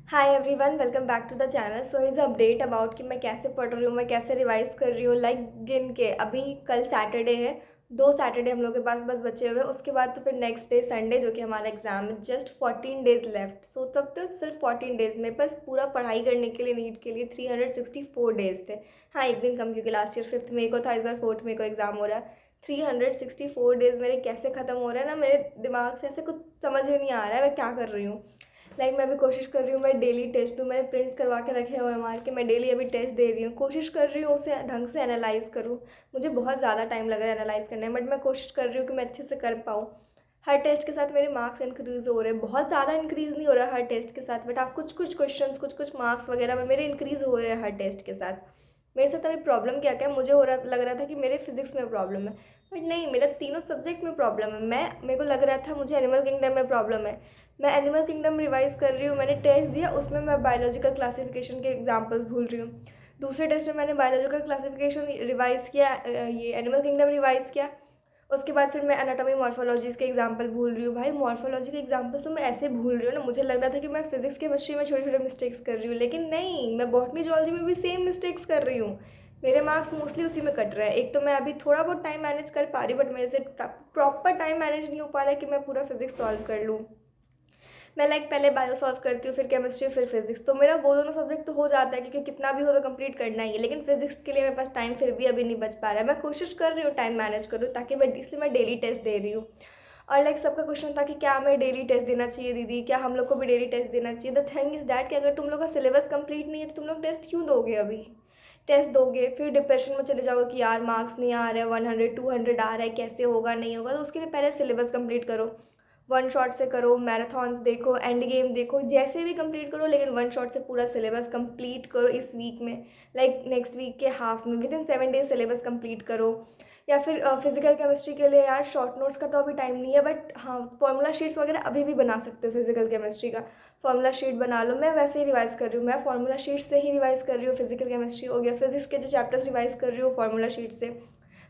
Hi everyone, welcome back to the channel. So is update about कि मैं कैसे पढ़ रही हूँ, मैं कैसे रिवाइज कर रही हूँ। लाइक गिन के अभी कल सैटरडे है, 2 सैटरडे हम लोग के पास बस बचे हुए हैं। उसके बाद तो फिर नेक्स्ट डे संडे जो कि हमारा एग्जाम है। Just 14 days left. सोच सकते हो सिर्फ 14 डेज मेरे पास पूरा पढ़ाई करने के लिए, नीट के लिए 364 डेज थे। हाँ, एक दिन कम क्योंकि लास्ट ईयर 5 मई को था, इस बार 4 मई को एग्जाम हो रहा है। 364 डेज मेरे कैसे ख़त्म हो रहे हैं ना, मेरे दिमाग से ऐसे कुछ समझ ही नहीं आ रहा है मैं क्या कर रही हूँ। मैं अभी कोशिश कर रही हूँ मैं डेली टेस्ट दूँ। मैंने प्रिंट्स करवा के रखे हुए हैं मार के। मैं डेली अभी टेस्ट दे रही हूँ, कोशिश कर रही हूँ उसे ढंग से एनालाइज़ करूँ। मुझे बहुत ज़्यादा टाइम लग रहा है एनालाइज़ करने में, बट मैं कोशिश कर रही हूँ कि मैं अच्छे से कर पाऊँ। हर टेस्ट के साथ मेरे मार्क्स इंक्रीज़ हो रहे हैं। बहुत ज़्यादा इंक्रीज़ नहीं हो रहा है हर टेस्ट के साथ, बट आप कुछ कुछ क्वेश्चन, कुछ कुछ मार्क्स वगैरह में मेरे इंक्रीज़ हो रहे हैं हर टेस्ट के साथ। मेरे साथ अभी प्रॉब्लम क्या क्या मुझे हो रहा लग रहा था कि मेरे फिजिक्स में प्रॉब्लम है, बट नहीं, मेरा तीनों सब्जेक्ट में प्रॉब्लम है। मेरे को लग रहा था मुझे एनिमल किंगडम में प्रॉब्लम है। मैं एनिमल किंगडम रिवाइज कर रही हूँ, मैंने टेस्ट दिया, उसमें मैं बायोलॉजिकल क्लासिफिकेशन के एग्जांपल्स भूल रही हूँ। दूसरे टेस्ट में मैंने बायोलॉजिकल क्लासिफिकेशन रिवाइज किया, ये एनिमल किंगडम रिवाइज किया। उसके बाद फिर मैं एनाटॉमी मॉर्फोलॉजीज के एग्जांपल भूल रही हूँ। भाई मॉर्फोलॉजी के एग्जांपल्स तो मैं ऐसे भूल रही हूँ ना, मुझे लग रहा था कि मैं फिजिक्स केमिस्ट्री में छोटे छोटे मिस्टेक्स कर रही हूँ, लेकिन नहीं, मैं बॉटनी जूलॉजी में भी सेम मिस्टेक्स कर रही हूँ। मेरे मार्क्स मोस्टली उसी में कट रहे हैं। एक तो मैं अभी थोड़ा बहुत टाइम मैनेज कर पा रही हूँ, बट मेरे से प्रॉपर टाइम मैनेज नहीं हो पा रहा है कि मैं पूरा फिजिक्स सॉल्व कर लूँ। मैं पहले बायो सॉल्व करती हूँ, फिर केमिस्ट्री, फिर फिजिक्स। तो मेरा वो दोनों सब्जेक्ट तो हो जाता है क्योंकि कितना भी हो तो कंप्लीट करना ही है, लेकिन फिजिक्स के लिए मेरे पास टाइम फिर भी अभी नहीं बच पा रहा है। मैं कोशिश कर रही हूँ टाइम मैनेज करूँ, ताकि मैं इसलिए मैं डेली टेस्ट दे रही हूँ। और सबका क्वेश्चन था कि क्या मैं डेली टेस्ट देना चाहिए दीदी, क्या हम लोग को भी डेली टेस्ट देना चाहिए। द थिंग इज़ डैट कि अगर तुम लोग का सिलेबस कंप्लीट नहीं है तो तुम लोग टेस्ट क्यों दोगे। अभी टेस्ट दोगे फिर डिप्रेशन में चले जाओगे कि यार मार्क्स नहीं आ रहे, 100 200 आ रहा है, कैसे होगा, नहीं होगा। तो उसके लिए पहले सिलेबस कंप्लीट करो, वन शॉट से करो, मैराथॉन्स देखो, एंड गेम देखो, जैसे भी कंप्लीट करो, लेकिन वन शॉट से पूरा सिलेबस कंप्लीट करो इस वीक में। नेक्स्ट वीक के हाफ में, with in 7 days syllabus complete करो। या फिर फिजिकल केमिस्ट्री के लिए यार शॉर्ट नोट्स का तो अभी टाइम नहीं है, बट हाँ, फॉर्मूला शीट्स वगैरह अभी भी बना सकते हो। फिजिकल केमिस्ट्री का फॉर्मूला शीट बना लो। मैं वैसे ही रिवाइज कर रही हूँ, मैं फॉर्मूला शीट से ही रिवाइज कर रही हूँ। फिजिकल केमिस्ट्री हो गया, फिजिक्स के जो चैप्टर्स रिवाइज कर रही हूँ फॉर्मूला शीट से।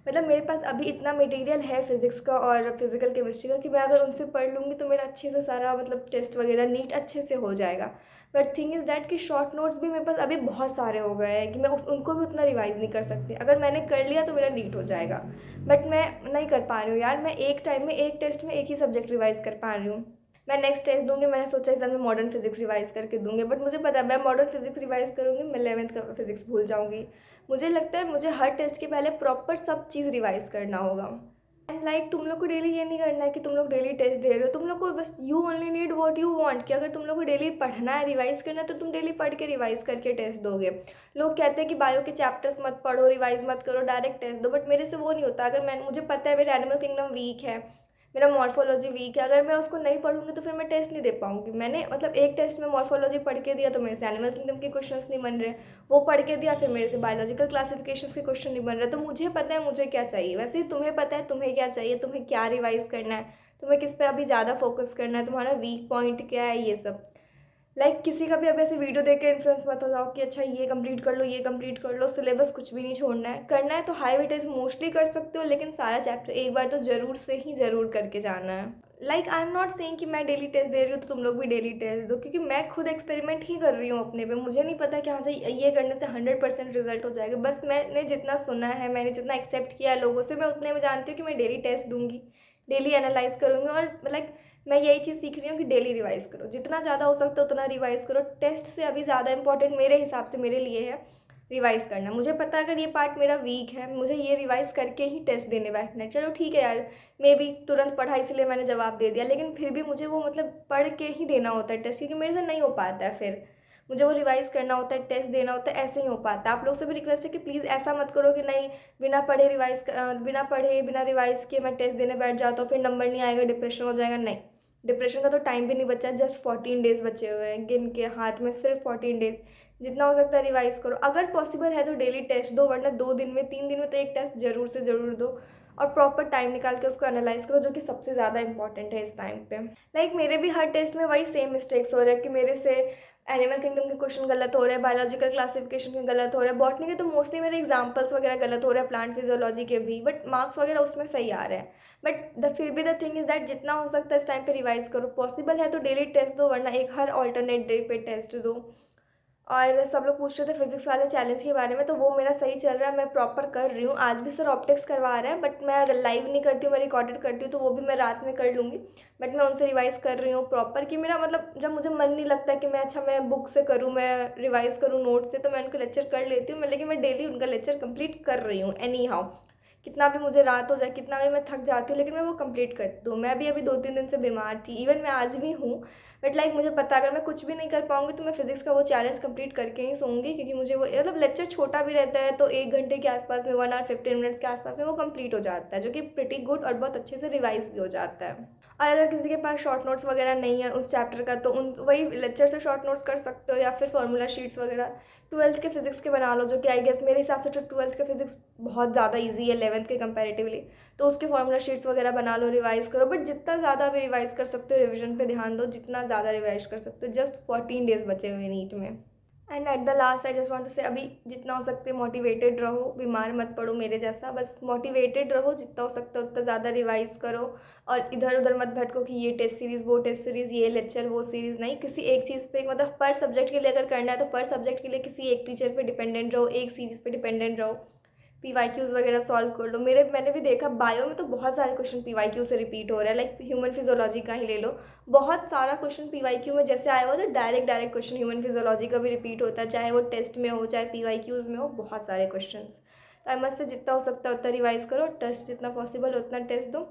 मेरे पास अभी इतना मटेरियल है फिजिक्स का और फिजिकल केमिस्ट्री का कि मैं अगर उनसे पढ़ लूँगी तो मेरा अच्छे से सारा टेस्ट वगैरह नीट अच्छे से हो जाएगा। बट थिंग इज़ डैट कि शॉर्ट नोट्स भी मेरे पास अभी बहुत सारे हो गए हैं कि मैं उनको भी उतना रिवाइज नहीं कर सकती। अगर मैंने कर लिया तो मेरा नीट हो जाएगा, बट मैं नहीं कर पा रही हूँ यार। मैं एक टाइम में एक टेस्ट में एक ही सब्जेक्ट रिवाइज कर पा रही हूँ। मैं नेक्स्ट टेस्ट दूंगी, मैंने सोचा इस मैं मॉडर्न फिजिक्स रिवाइज करके दूंगी, बट मुझे पता है मैं मॉडर्न फिजिक्स रिवाइज करूंगी, मैं 11वीं का फिजिक्स भूल जाऊंगी। मुझे लगता है मुझे हर टेस्ट के पहले प्रॉपर सब चीज़ रिवाइज करना होगा। एंड तुम लोग को डेली ये नहीं करना है कि तुम लोग डेली टेस्ट दे रहे हो। तुम लोग को बस you only need what you want, कि अगर तुम लोग को डेली पढ़ना है, रिवाइज करना है, तो तुम डेली पढ़ के रिवाइज करके टेस्ट दोगे। लोग कहते हैं कि बायो के चैप्टर्स मत पढ़ो, रिवाइज मत करो, डायरेक्ट टेस्ट दो, बट मेरे से वो नहीं होता। अगर मैं मुझे पता है मेरा एनिमल किंगडम वीक है, मेरा मॉर्फोलॉजी वीक है, अगर मैं उसको नहीं पढ़ूंगी तो फिर मैं टेस्ट नहीं दे पाऊंगी। मैंने एक टेस्ट में मॉर्फोलॉजी पढ़ के दिया तो मेरे से एनिमल किंगडम के क्वेश्चंस नहीं बन रहे। वो पढ़ के दिया, फिर मेरे से बायोलॉजिकल क्लासिफिकेशन के क्वेश्चन नहीं बन रहे। तो मुझे पता है मुझे क्या चाहिए, वैसे ही तुम्हें पता है तुम्हें क्या चाहिए, तुम्हें क्या रिवाइज करना है, तुम्हें किस पे अभी ज़्यादा फोकस करना है, तुम्हारा वीक पॉइंट क्या है, ये सब। किसी का भी अब ऐसे वीडियो देख के इन्फ्लुएंस मत हो जाओ कि अच्छा ये कंप्लीट कर लो, ये कंप्लीट कर लो। सिलेबस कुछ भी नहीं छोड़ना है, करना है तो हाई वेटेज मोस्टली कर सकते हो, लेकिन सारा चैप्टर एक बार तो जरूर से ही जरूर करके जाना है। आई एम नॉट सेइंग कि मैं डेली टेस्ट दे रही हूँ तो तुम लोग भी डेली टेस्ट दो, क्योंकि मैं खुद एक्सपेरिमेंट ही कर रही हूँ अपने पे। मुझे नहीं पता कि हाँ से ये करने से 100% रिजल्ट हो जाएगा। बस मैंने जितना सुना है, मैंने जितना एक्सेप्ट किया है लोगों से, मैं उतने में जानती हूँ कि मैं डेली टेस्ट दूंगी, डेली एनालाइज करूँगी। और मैं यही चीज़ सीख रही हूँ कि डेली रिवाइज करो, जितना ज़्यादा हो सकता है उतना रिवाइज करो। टेस्ट से अभी ज़्यादा इंपॉर्टेंट मेरे हिसाब से मेरे लिए है रिवाइज करना। मुझे पता है अगर ये पार्ट मेरा वीक है, मुझे ये रिवाइज करके ही टेस्ट देने बैठना है। चलो ठीक है यार, मे बी तुरंत पढ़ा इसलिए मैंने जवाब दे दिया, लेकिन फिर भी मुझे वो पढ़ के ही देना होता है टेस्ट, क्योंकि मेरे से नहीं हो पाता है। फिर मुझे वो रिवाइज करना होता है, टेस्ट देना होता है, ऐसे ही हो पाता है। आप लोग से भी रिक्वेस्ट है कि प्लीज़ ऐसा मत करो कि नहीं, बिना पढ़े बिना रिवाइज किए मैं टेस्ट देने बैठ जाता हूँ, फिर नंबर नहीं आएगा, डिप्रेशन हो जाएगा। नहीं, डिप्रेशन का तो टाइम भी नहीं बचा, जस्ट 14 डेज बचे हुए हैं, गिन के हाथ में सिर्फ 14 डेज। जितना हो सकता है रिवाइज करो, अगर पॉसिबल है तो डेली टेस्ट दो, वरना 2 दिन में 3 दिन में तो एक टेस्ट जरूर से जरूर दो। और प्रॉपर टाइम निकाल के उसको एनालाइज करो, जो कि सबसे ज़्यादा इंपॉर्टेंट है इस टाइम पे। मेरे भी हर टेस्ट में वही सेम मिस्टेक्स हो रहे हैं कि मेरे से एनिमल किंगडम के क्वेश्चन गलत हो रहे हैं, बायोलॉजिकल क्लासिफिकेशन के गलत हो रहे हैं, बॉटनी के तो मोस्टली मेरे एग्जांपल्स वगैरह गलत हो रहे हैं, प्लांट फिजियोलॉजी के भी, बट मार्क्स वगैरह उसमें सही आ रहे हैं। बट द फिर भी द थिंग इज़ दैट जितना हो सकता है इस टाइम पे रिवाइज करो, पॉसिबल है तो डेली टेस्ट दो, वरना एक हर ऑल्टरनेट डे पे टेस्ट दो। और सब लोग पूछ रहे थे फिजिक्स वाले चैलेंज के बारे में, तो वो मेरा सही चल रहा है, मैं प्रॉपर कर रही हूँ। आज भी सर ऑप्टिक्स करवा रहे हैं, बट मैं लाइव नहीं करती हूँ, मैं रिकॉर्डेड करती हूँ, तो वो भी मैं रात में कर लूँगी। बट मैं उनसे रिवाइज़ कर रही हूँ प्रॉपर, कि मेरा मतलब जब मुझे मन नहीं लगता कि मैं अच्छा मैं बुक से करूँ, मैं रिवाइज़ करूँ नोट से, तो मैं उनका लेक्चर कर लेती हूँ मैं, लेकिन मैं डेली उनका लेक्चर कंप्लीट कर रही हूँ एनी हाउ। कितना भी मुझे रात हो जाए, कितना भी मैं थक जाती हूँ, लेकिन मैं वो कंप्लीट करती हूँ। मैं भी अभी 2-3 दिन से बीमार थी, इवन मैं आज भी हूँ, बट लाइक मुझे पता है अगर मैं कुछ भी नहीं कर पाऊँगी तो मैं फिज़िक्स का वो चैलेंज कंप्लीट करके ही सोऊंगी, क्योंकि मुझे वो मतलब लेक्चर छोटा भी रहता है, तो 1 घंटे के आसपास में, 1 आवर 15 मिनट्स के आसपास में वो कंप्लीट हो जाता है, जो कि प्रिटी गुड और बहुत अच्छे से रिवाइज भी हो जाता है। और अगर किसी के पास शॉर्ट नोट्स वगैरह नहीं है उस चैप्टर का, तो उन वही लेक्चर से शॉर्ट नोट्स कर सकते हो, या फिर फार्मूला शीट्स वगैरह 12th के फिज़िक्स के बना लो, जो कि आई गेस मेरे हिसाब से तो 12th का फिज़िक्स बहुत ज़्यादा इजी है 11th के कंपैरेटिवली। तो उसके फार्मूला शीट्स वगैरह बना लो, रिवाइज़ करो, बट जितना ज़्यादा भी रिवाइज़ कर सकते हो रिवीजन पे ध्यान दो, जितना ज़्यादा रिवाइज़ कर सकते हो। जस्ट 14 डेज़ बचे हुए नीट में। And at the last I just want to say, अभी जितना हो सकते मोटिवेटेड रहो, बीमार मत पड़ो मेरे जैसा, बस मोटिवेटेड रहो, जितना हो सकता है उतना ज़्यादा रिवाइज करो। और इधर उधर मत भटको कि ये टेस्ट सीरीज़, वो टेस्ट सीरीज़, ये लेक्चर, वो सीरीज़, नहीं, किसी एक चीज़ पे मतलब पर सब्जेक्ट के लिए अगर करना है तो पर सब्जेक्ट के लिए किसी एक टीचर पे डिपेंडेंट रहो, एक सीरीज़ पे डिपेंडेंट रहो। पीवाईक्यूज़ वगैरह सॉल्व कर लो। मैंने भी देखा बायो में तो बहुत सारे क्वेश्चन पीवाईक्यू से रिपीट हो रहे हैं, लाइक ह्यूमन फिजियोलॉजी का ही ले लो, बहुत सारा क्वेश्चन पीवाईक्यू में जैसे आया हुआ, तो direct direct question human physiology का भी रिपीट होता है, चाहे वो टेस्ट में हो चाहे पीवाईक्यूज़ में हो, बहुत सारे क्वेश्चन। तो आई मस्ट से जितना हो सकता है उतना रिवाइज करो, टेस्ट जितना पॉसिबल उतना टेस्ट दो।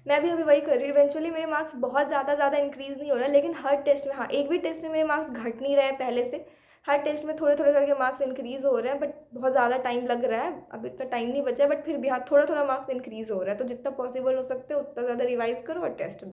मैं भी अभी वही कर रही हूँ, इवेंचुअली मेरे मार्क्स बहुत ज़्यादा इंक्रीज़ नहीं हो रहा है, लेकिन हर टेस्ट में, हाँ, एक भी टेस्ट में मेरे मार्क्स घट नहीं रहे हैं पहले से। हर टेस्ट में थोड़े थोड़े करके मार्क्स इंक्रीज़ हो रहे हैं, बट बहुत ज़्यादा टाइम लग रहा है, अभी इतना टाइम नहीं बचा है, बट फिर भी हाँ थोड़ा थोड़ा मार्क्स इंक्रीज़ हो रहा है। तो जितना पॉसिबल हो सकते हो उतना ज़्यादा रिवाइज़ करो और टेस्ट दो।